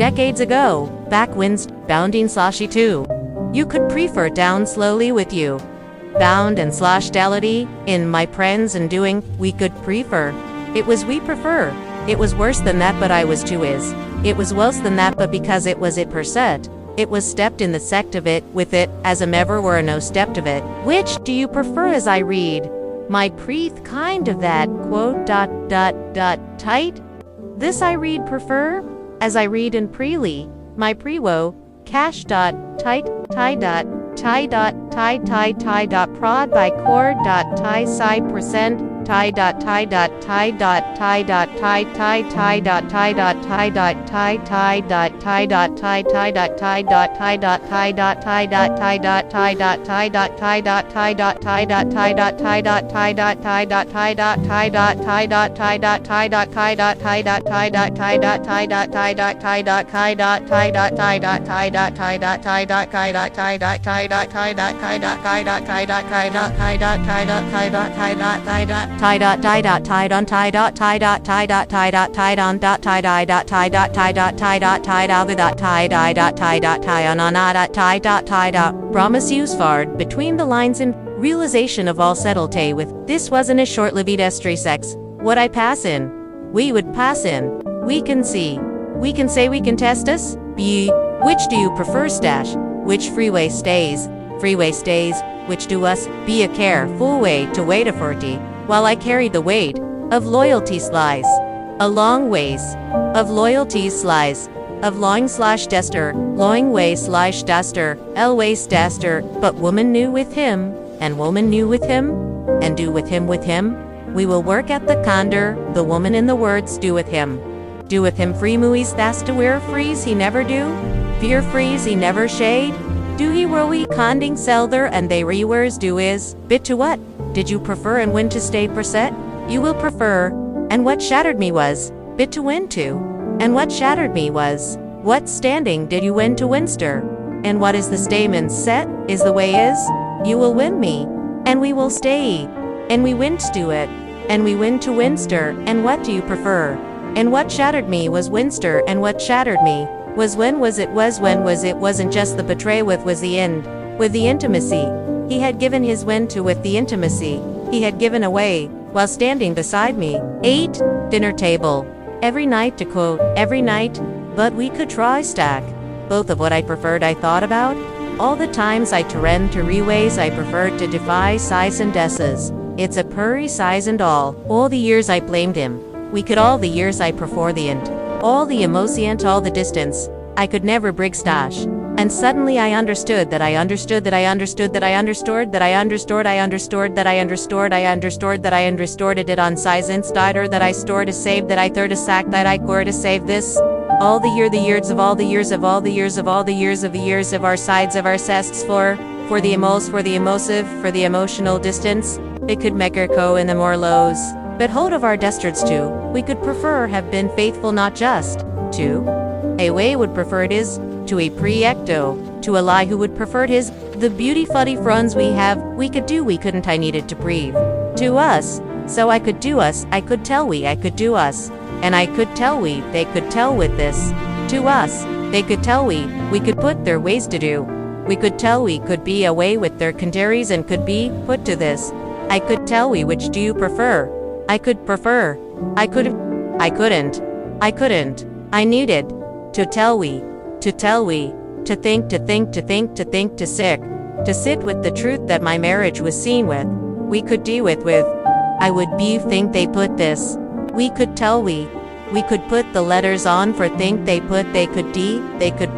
decades ago, backwinds, bounding sloshy too. You could prefer down slowly with you. Bound and sloshdality, in my friends and doing, we could prefer. It was we prefer. It was worse than that but I was too is. It was worse than that but because it was it per set. It was stepped in the sect of it, with it, as ever were no stepped of it. Which do you prefer as I read? My preeth kind of that, quote, tight? This I read prefer, as I read in preely, my prewo, cash tight, tie prod by cord tie side percent tie tie tie tie tie dot tie dot tied on tie dot tie dot tie dot tie dot tied on dot tie dot tie dot tie dot tie dot tied out the dot tie dot tie on dot tie dot promise use fard between the lines in realization of all settled with this wasn't a short-lived estry sex. What I pass in, we would pass in. We can see. We can say we can test us. B. Which do you prefer stash? Which freeway stays? Freeway stays. Which do us be a care full way to wait a 40, while I carry the weight of loyalty slice. A long ways of loyalty slice. Of loing slash dester, loing way slash duster, elways duster, but woman knew with him, and woman knew with him, and do with him. We will work at the condor, the woman in the words do with him. Do with him free muis thas to wear freeze he never do, fear freeze he never shade. Do he rowy conding selther and they rewers do is, bit to what? Did you prefer and when to stay per set? You will prefer, and what shattered me was, bit to win to. And what shattered me was, what standing did you win to Winster? And what is the statement set, is the way is? You will win me, and we will stay, and we win to do it, and we win to Winster, and what do you prefer? And what shattered me was Winster, and what shattered me was when it wasn't just the betray with was the end, with the intimacy. He had given his win to with the intimacy, he had given away, while standing beside me. 8. Dinner table. Every night to quote, every night, but we could try stack. Both of what I preferred I thought about. All the times I terren to reways I preferred to defy size and desses. It's a purry size and all the years I blamed him. We could all the years I prefer the end. All the emocient, all the distance. I could never brig stash. And suddenly I understood that I understood that I understood that I understood that I understood I understood that I understood I understood that I understood it on size instider that I stored to save that I third a sack that I core to save this. All the years of all the years of all the years of all the years of the years of our sides of our sests for the emotive, for the emotional distance. It could make her co in the more lows. But hold of our destards too, we could prefer have been faithful not just to a way would prefer it is, to a pre-ecto, to a lie who would prefer it is, the beauty fuddy fronds we have, we could do we couldn't I needed to breathe. To us, so I could do us, I could tell we I could do us, and I could tell we, they could tell with this. To us, they could tell we could put their ways to do. We could tell we could be away with their candaries and could be put to this. I could tell we which do you prefer? I could prefer. I couldn't. I needed. To tell we. To tell we. To think, to sick. To sit with the truth that my marriage was seen with. We could do with. I would be think they put this. We could tell we. We could put the letters on for think they could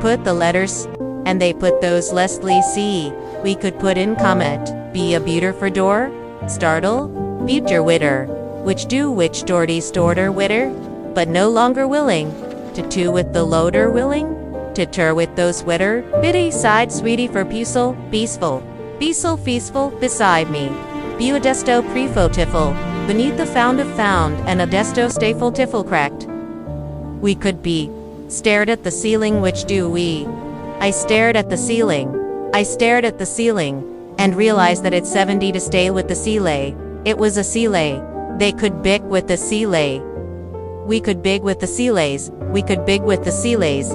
put the letters. And they put those Leslie C. We could put in comment. Be a beater for door. Startle. Beat your witter. Which Doherty storter witter, but no longer willing, to two with the loader willing, to tur with those witter, biddy side sweetie for peaceful, feastful, beside me, be a desto prefo tiffle, beneath the found of found, and a desto stafel tiffle cracked. We could be, stared at the ceiling which do we, I stared at the ceiling, and realized that it's 70 to stay with the Seelay, it was a Seelay. They could big with the Seelay. We could big with the Seelays. We could big with the Seelays.